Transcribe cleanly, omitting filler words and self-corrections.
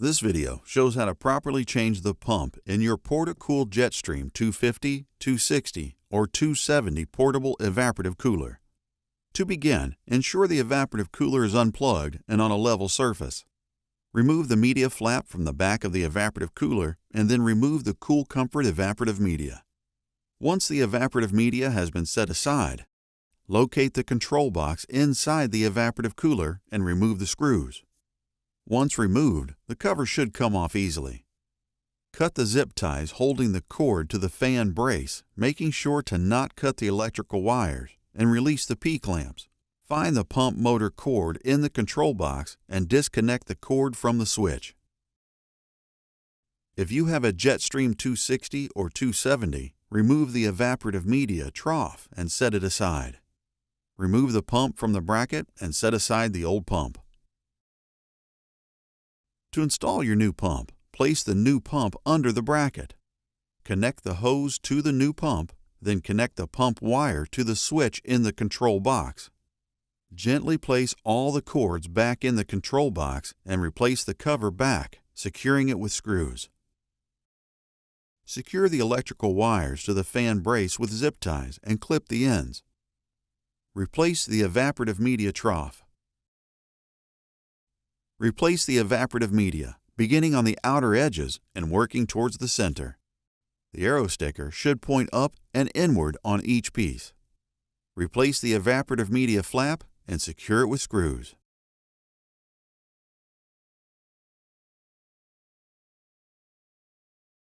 This video shows how to properly change the pump in your Portacool Jetstream 250, 260, or 270 portable evaporative cooler. To begin, ensure the evaporative cooler is unplugged and on a level surface. Remove the media flap from the back of the evaporative cooler and then remove the Cool Comfort evaporative media. Once the evaporative media has been set aside, locate the control box inside the evaporative cooler and remove the screws. Once removed, the cover should come off easily. Cut the zip ties holding the cord to the fan brace, making sure to not cut the electrical wires, and release the P-clamps. Find the pump motor cord in the control box and disconnect the cord from the switch. If you have a Jetstream 260 or 270, remove the evaporative media trough and set it aside. Remove the pump from the bracket and set aside the old pump. To install your new pump, place the new pump under the bracket. Connect the hose to the new pump, then connect the pump wire to the switch in the control box. Gently place all the cords back in the control box and replace the cover back, securing it with screws. Secure the electrical wires to the fan brace with zip ties and clip the ends. Replace the evaporative media trough. Replace the evaporative media, beginning on the outer edges and working towards the center. The arrow sticker should point up and inward on each piece. Replace the evaporative media flap and secure it with screws.